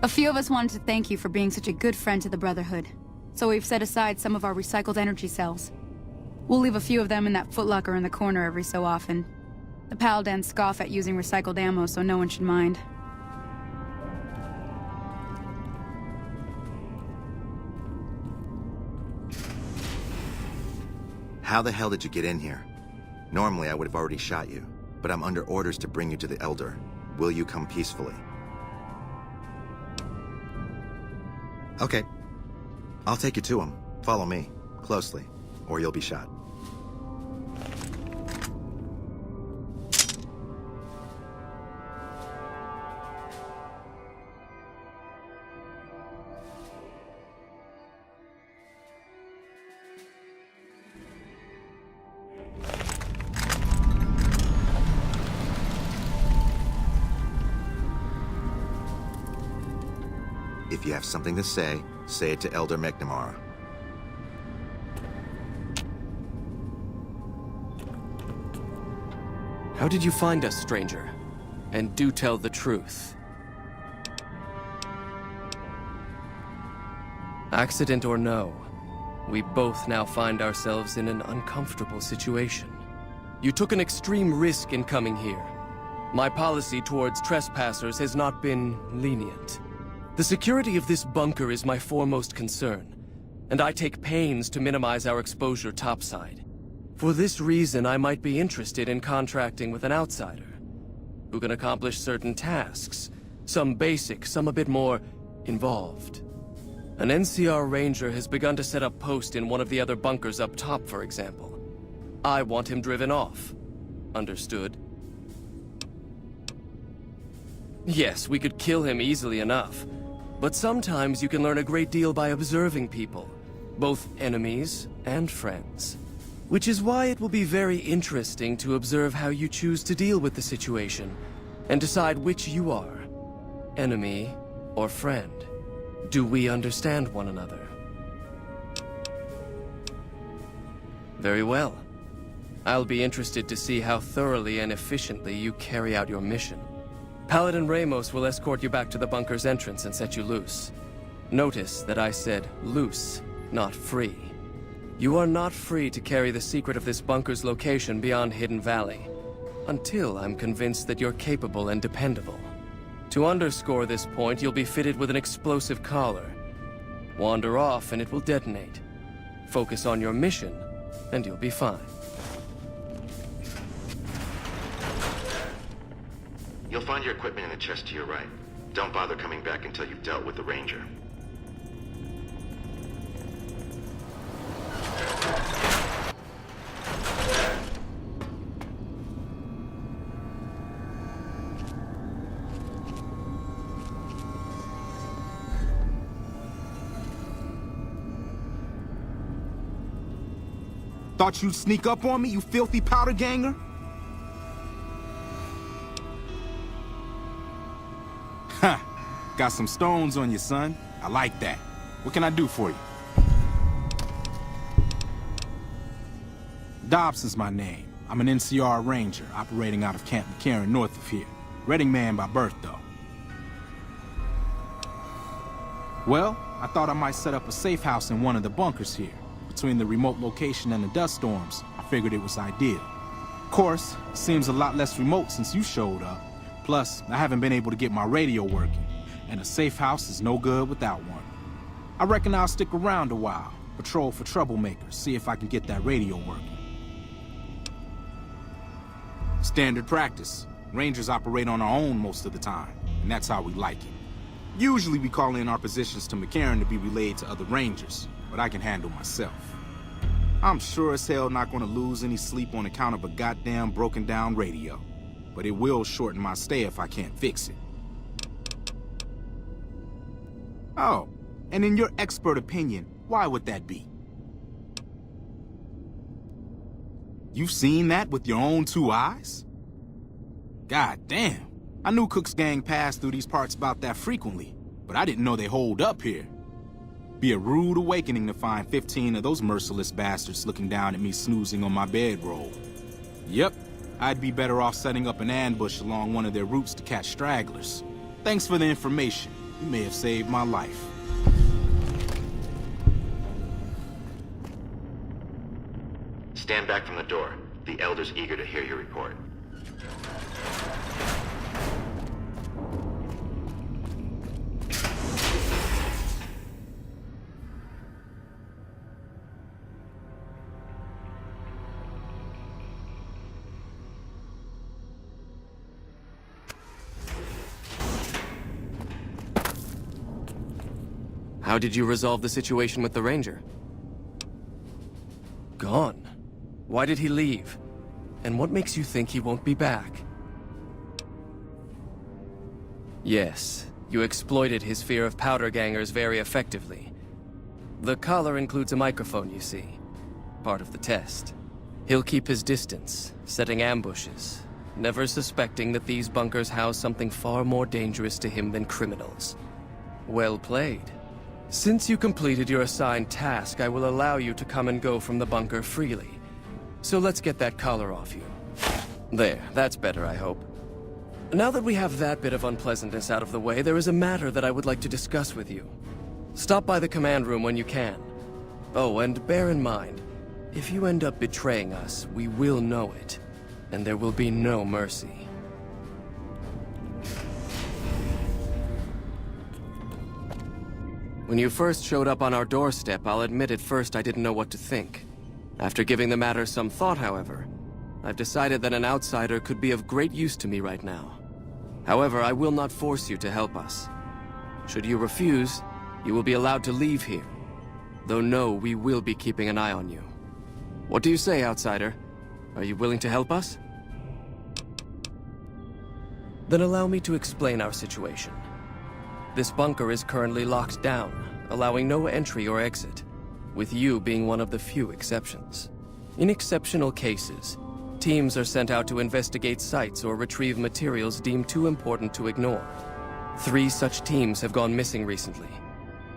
A few of us wanted to thank you for being such a good friend to the Brotherhood, so we've set aside some of our recycled energy cells. We'll leave a few of them in that footlocker in the corner every so often. The Paladins scoff at using recycled ammo, so no one should mind. How the hell did you get in here? Normally I would have already shot you, but I'm under orders to bring you to the Elder. Will you come peacefully? Okay. I'll take you to him. Follow me, closely, or you'll be shot. If you have something to say it to Elder McNamara. How did you find us, stranger? And do tell the truth. Accident or no, we both now find ourselves in an uncomfortable situation. You took an extreme risk in coming here. My policy towards trespassers has not been lenient. The security of this bunker is my foremost concern, and I take pains to minimize our exposure topside. For this reason, I might be interested in contracting with an outsider, who can accomplish certain tasks, some basic, some a bit more involved. An NCR ranger has begun to set up post in one of the other bunkers up top, for example. I want him driven off. Understood? Yes, we could kill him easily enough. But sometimes you can learn a great deal by observing people, both enemies and friends. Which is why it will be very interesting to observe how you choose to deal with the situation, and decide which you are, enemy or friend. Do we understand one another? Very well. I'll be interested to see how thoroughly and efficiently you carry out your mission. Paladin Ramos will escort you back to the bunker's entrance and set you loose. Notice that I said loose, not free. You are not free to carry the secret of this bunker's location beyond Hidden Valley, until I'm convinced that you're capable and dependable. To underscore this point, you'll be fitted with an explosive collar. Wander off and it will detonate. Focus on your mission, and you'll be fine. You'll find your equipment in the chest to your right. Don't bother coming back until you've dealt with the Ranger. Thought you'd sneak up on me, you filthy powder ganger? Ha! Got some stones on you, son. I like that. What can I do for you? Dobson's my name. I'm an NCR ranger operating out of Camp McCarran north of here. Reading man by birth, though. Well, I thought I might set up a safe house in one of the bunkers here. Between the remote location and the dust storms, I figured it was ideal. Of course, it seems a lot less remote since you showed up. Plus, I haven't been able to get my radio working, and a safe house is no good without one. I reckon I'll stick around a while, patrol for troublemakers, see if I can get that radio working. Standard practice. Rangers operate on our own most of the time, and that's how we like it. Usually we call in our positions to McCarran to be relayed to other Rangers, but I can handle myself. I'm sure as hell not gonna lose any sleep on account of a goddamn broken down radio. But it will shorten my stay if I can't fix it. Oh, and in your expert opinion, why would that be? You've seen that with your own two eyes? God damn. I knew Cook's gang passed through these parts about that frequently, but I didn't know they holed up here. Be a rude awakening to find 15 of those merciless bastards looking down at me snoozing on my bedroll. Yep. I'd be better off setting up an ambush along one of their routes to catch stragglers. Thanks for the information. You may have saved my life. Stand back from the door. The Elder's eager to hear your report. How did you resolve the situation with the Ranger? Gone. Why did he leave? And what makes you think he won't be back? Yes, you exploited his fear of powder gangers very effectively. The collar includes a microphone, you see. Part of the test. He'll keep his distance, setting ambushes, never suspecting that these bunkers house something far more dangerous to him than criminals. Well played. Since you completed your assigned task, I will allow you to come and go from the bunker freely. So let's get that collar off you. There, that's better, I hope. Now that we have that bit of unpleasantness out of the way, there is a matter that I would like to discuss with you. Stop by the command room when you can. Oh, and bear in mind, if you end up betraying us, we will know it, and there will be no mercy. When you first showed up on our doorstep, I'll admit at first I didn't know what to think. After giving the matter some thought, however, I've decided that an outsider could be of great use to me right now. However, I will not force you to help us. Should you refuse, you will be allowed to leave here. Though no, we will be keeping an eye on you. What do you say, outsider? Are you willing to help us? Then allow me to explain our situation. This bunker is currently locked down, allowing no entry or exit, with you being one of the few exceptions. In exceptional cases, teams are sent out to investigate sites or retrieve materials deemed too important to ignore. 3 such teams have gone missing recently,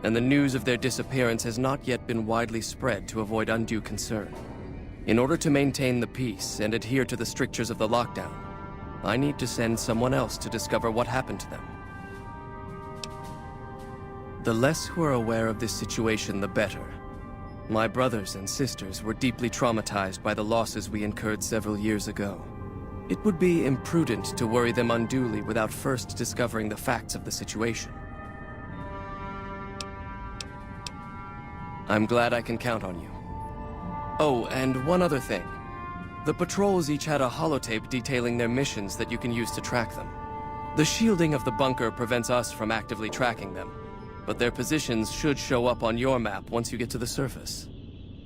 and the news of their disappearance has not yet been widely spread to avoid undue concern. In order to maintain the peace and adhere to the strictures of the lockdown, I need to send someone else to discover what happened to them. The less who are aware of this situation, the better. My brothers and sisters were deeply traumatized by the losses we incurred several years ago. It would be imprudent to worry them unduly without first discovering the facts of the situation. I'm glad I can count on you. Oh, and one other thing. The patrols each had a holotape detailing their missions that you can use to track them. The shielding of the bunker prevents us from actively tracking them, but their positions should show up on your map once you get to the surface.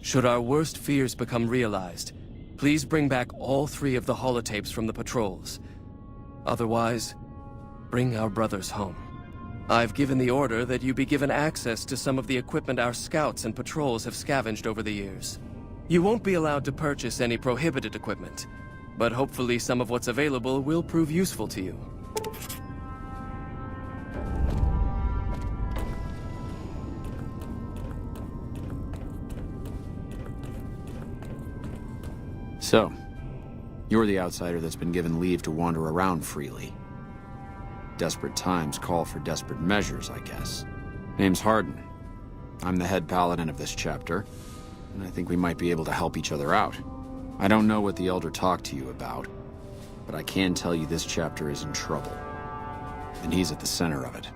Should our worst fears become realized, please bring back all 3 of the holotapes from the patrols. Otherwise, bring our brothers home. I've given the order that you be given access to some of the equipment our scouts and patrols have scavenged over the years. You won't be allowed to purchase any prohibited equipment, but hopefully some of what's available will prove useful to you. So, you're the outsider that's been given leave to wander around freely. Desperate times call for desperate measures, I guess. Name's Hardin. I'm the head paladin of this chapter, and I think we might be able to help each other out. I don't know what the Elder talked to you about, but I can tell you this chapter is in trouble. And he's at the center of it.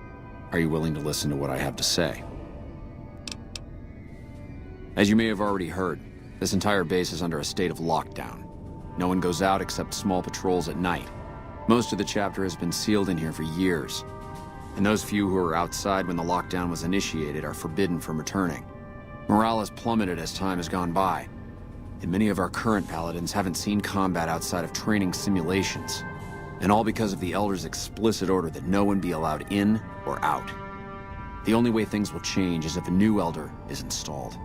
Are you willing to listen to what I have to say? As you may have already heard, this entire base is under a state of lockdown. No one goes out except small patrols at night. Most of the chapter has been sealed in here for years, and those few who were outside when the lockdown was initiated are forbidden from returning. Morale has plummeted as time has gone by, and many of our current paladins haven't seen combat outside of training simulations, and all because of the Elder's explicit order that no one be allowed in or out. The only way things will change is if a new Elder is installed.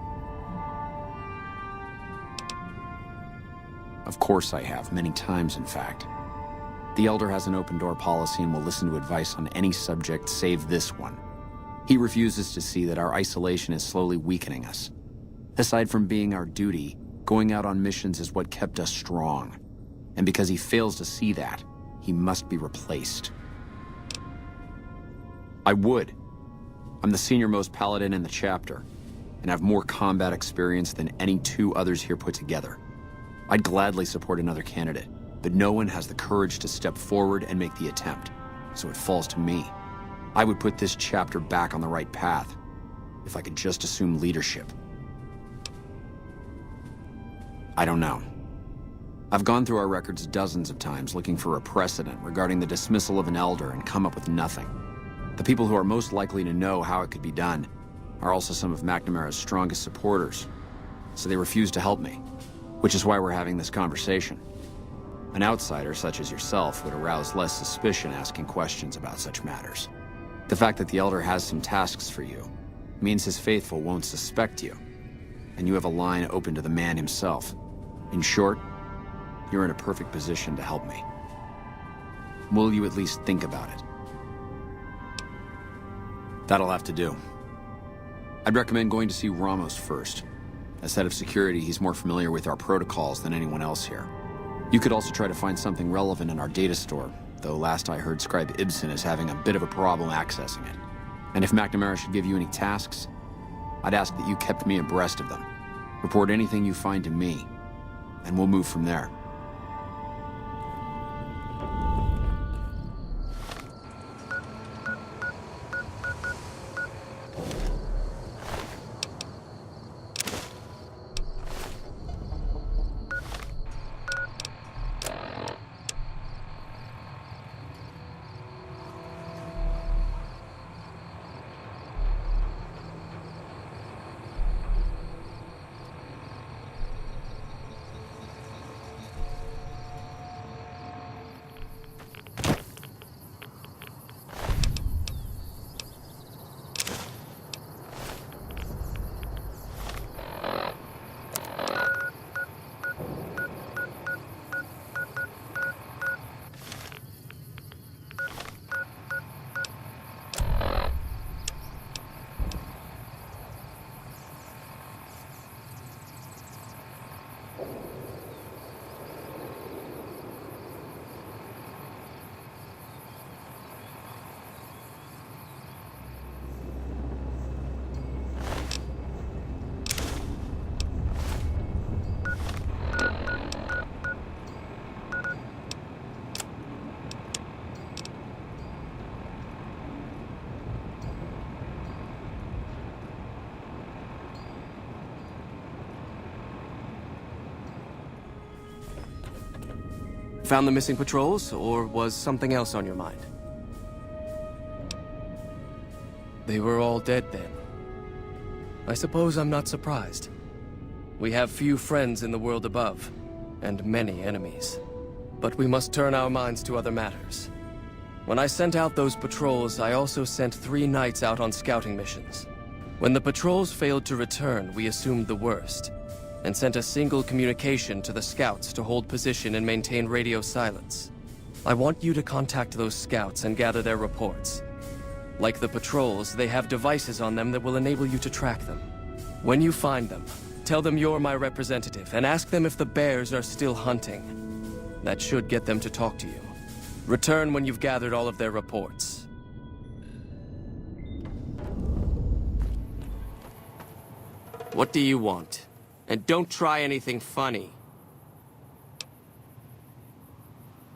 Of course I have, many times in fact. The Elder has an open-door policy and will listen to advice on any subject save this one. He refuses to see that our isolation is slowly weakening us. Aside from being our duty, going out on missions is what kept us strong. And because he fails to see that, he must be replaced. I would I'm the senior-most paladin in the chapter, and have more combat experience than any two others here put together. I'd gladly support another candidate, but no one has the courage to step forward and make the attempt, so it falls to me. I would put this chapter back on the right path, if I could just assume leadership. I don't know. I've gone through our records dozens of times looking for a precedent regarding the dismissal of an elder and come up with nothing. The people who are most likely to know how it could be done are also some of McNamara's strongest supporters, so they refuse to help me, which is why we're having this conversation. An outsider such as yourself would arouse less suspicion asking questions about such matters. The fact that the Elder has some tasks for you means his faithful won't suspect you, and you have a line open to the man himself. In short, you're in a perfect position to help me. Will you at least think about it? That'll have to do. I'd recommend going to see Ramos first. As head of security, he's more familiar with our protocols than anyone else here. You could also try to find something relevant in our data store, though last I heard Scribe Ibsen is having a bit of a problem accessing it. And if McNamara should give you any tasks, I'd ask that you kept me abreast of them. Report anything you find to me, and we'll move from there. Found the missing patrols, or was something else on your mind? They were all dead then. I suppose I'm not surprised. We have few friends in the world above, and many enemies. But we must turn our minds to other matters. When I sent out those patrols, I also sent 3 knights out on scouting missions. When the patrols failed to return, we assumed the worst, and sent a single communication to the scouts to hold position and maintain radio silence. I want you to contact those scouts and gather their reports. Like the patrols, they have devices on them that will enable you to track them. When you find them, tell them you're my representative and ask them if the bears are still hunting. That should get them to talk to you. Return when you've gathered all of their reports. What do you want? And don't try anything funny.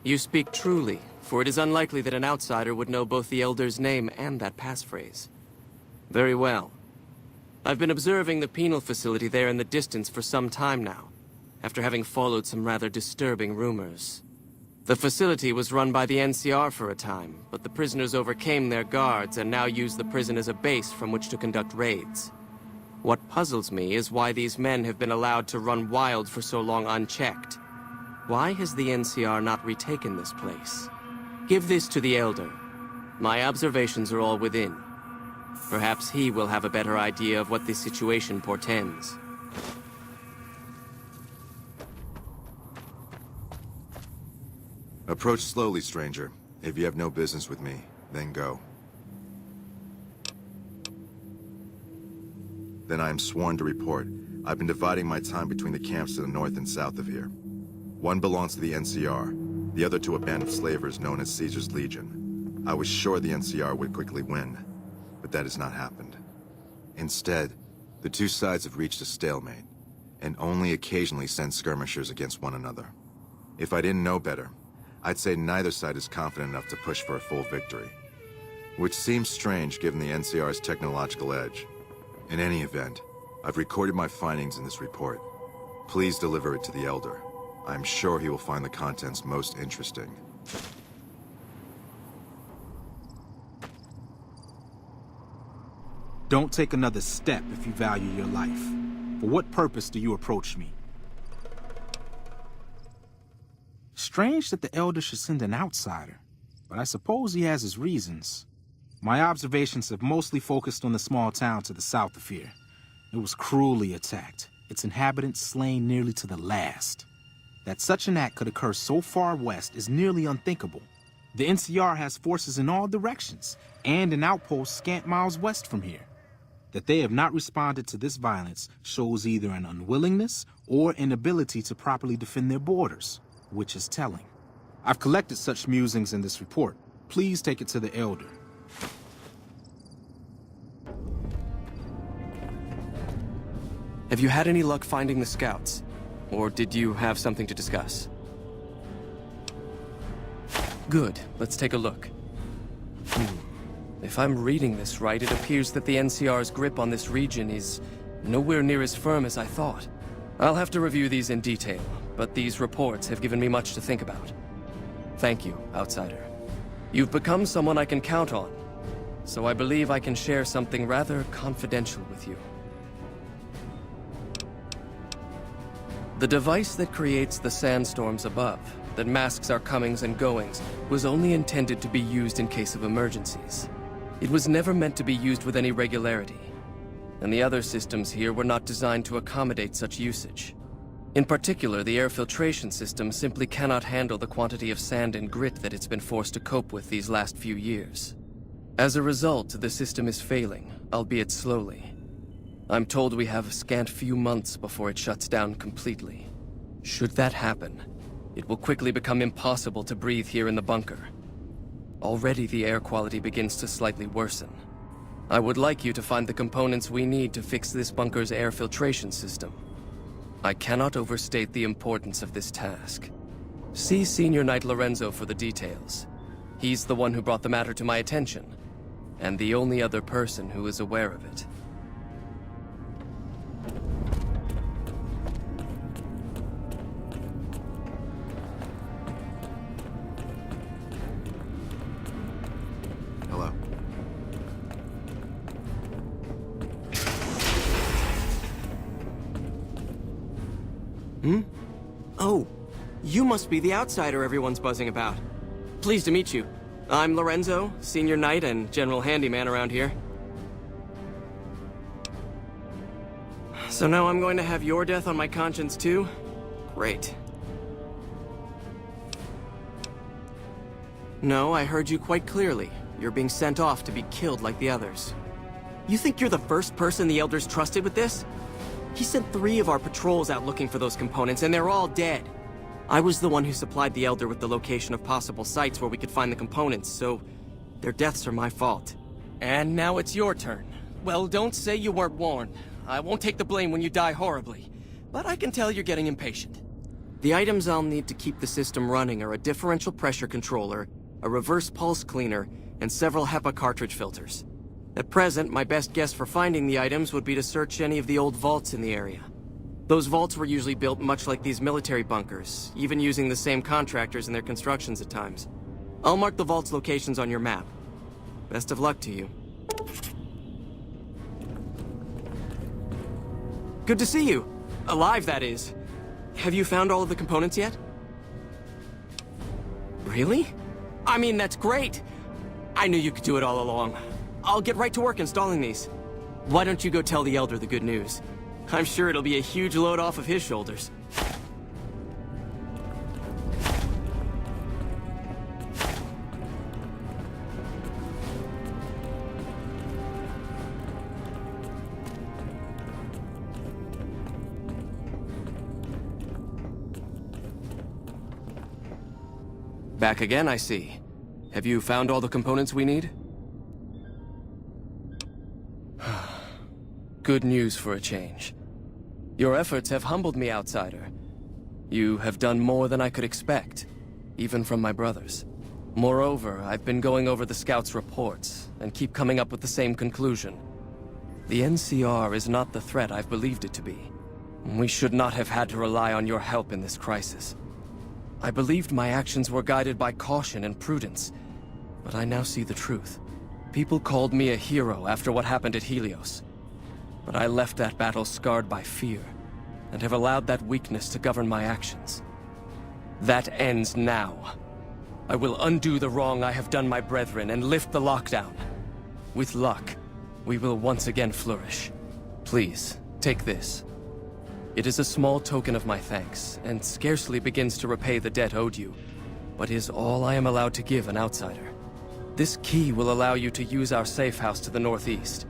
You speak truly, for it is unlikely that an outsider would know both the Elder's name and that passphrase. Very well. I've been observing the penal facility there in the distance for some time now, after having followed some rather disturbing rumors. The facility was run by the NCR for a time, but the prisoners overcame their guards and now use the prison as a base from which to conduct raids. What puzzles me is why these men have been allowed to run wild for so long unchecked. Why has the NCR not retaken this place? Give this to the Elder. My observations are all within. Perhaps he will have a better idea of what this situation portends. Approach slowly, stranger. If you have no business with me, then go. Then I am sworn to report. I've been dividing my time between the camps to the north and south of here. One belongs to the NCR, the other to a band of slavers known as Caesar's Legion. I was sure the NCR would quickly win, but that has not happened. Instead, the two sides have reached a stalemate, and only occasionally send skirmishers against one another. If I didn't know better, I'd say neither side is confident enough to push for a full victory. Which seems strange given the NCR's technological edge. In any event, I've recorded my findings in this report. Please deliver it to the Elder. I'm sure he will find the contents most interesting. Don't take another step if you value your life. For what purpose do you approach me? Strange that the Elder should send an outsider, but I suppose he has his reasons. My observations have mostly focused on the small town to the south of here. It was cruelly attacked, its inhabitants slain nearly to the last. That such an act could occur so far west is nearly unthinkable. The NCR has forces in all directions, and an outpost scant miles west from here. That they have not responded to this violence shows either an unwillingness or inability to properly defend their borders, which is telling. I've collected such musings in this report. Please take it to the Elder. Have you had any luck finding the scouts? Or did you have something to discuss? Good. Let's take a look. If I'm reading this right, it appears that the NCR's grip on this region is nowhere near as firm as I thought. I'll have to review these in detail, but these reports have given me much to think about. Thank you, Outsider. You've become someone I can count on, so I believe I can share something rather confidential with you. The device that creates the sandstorms above, that masks our comings and goings, was only intended to be used in case of emergencies. It was never meant to be used with any regularity, and the other systems here were not designed to accommodate such usage. In particular, the air filtration system simply cannot handle the quantity of sand and grit that it's been forced to cope with these last few years. As a result, the system is failing, albeit slowly. I'm told we have a scant few months before it shuts down completely. Should that happen, it will quickly become impossible to breathe here in the bunker. Already the air quality begins to slightly worsen. I would like you to find the components we need to fix this bunker's air filtration system. I cannot overstate the importance of this task. See Senior Knight Lorenzo for the details. He's the one who brought the matter to my attention, and the only other person who is aware of it. Hello? Oh, you must be the outsider everyone's buzzing about. Pleased to meet you. I'm Lorenzo, Senior Knight and General Handyman around here. So now I'm going to have your death on my conscience too? Great. No, I heard you quite clearly. You're being sent off to be killed like the others. You think you're the first person the Elders trusted with this? He sent 3 of our patrols out looking for those components, and they're all dead. I was the one who supplied the Elder with the location of possible sites where we could find the components, so their deaths are my fault. And now it's your turn. Well, don't say you weren't warned. I won't take the blame when you die horribly, but I can tell you're getting impatient. The items I'll need to keep the system running are a differential pressure controller, a reverse pulse cleaner, and several HEPA cartridge filters. At present, my best guess for finding the items would be to search any of the old vaults in the area. Those vaults were usually built much like these military bunkers, even using the same contractors in their constructions at times. I'll mark the vault's locations on your map. Best of luck to you. Good to see you. Alive, that is. Have you found all of the components yet? Really? I mean, that's great. I knew you could do it all along. I'll get right to work installing these. Why don't you go tell the Elder the good news? I'm sure it'll be a huge load off of his shoulders. Back again, I see. Have you found all the components we need? Good news for a change. Your efforts have humbled me, outsider. You have done more than I could expect, even from my brothers. Moreover, I've been going over the scouts' reports, and keep coming up with the same conclusion. The NCR is not the threat I've believed it to be. We should not have had to rely on your help in this crisis. I believed my actions were guided by caution and prudence, but I now see the truth. People called me a hero after what happened at Helios. But I left that battle scarred by fear, and have allowed that weakness to govern my actions. That ends now. I will undo the wrong I have done my brethren and lift the lockdown. With luck, we will once again flourish. Please, take this. It is a small token of my thanks, and scarcely begins to repay the debt owed you, but is all I am allowed to give an outsider. This key will allow you to use our safe house to the northeast.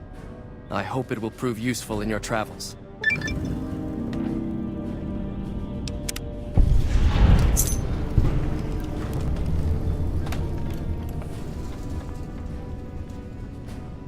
I hope it will prove useful in your travels.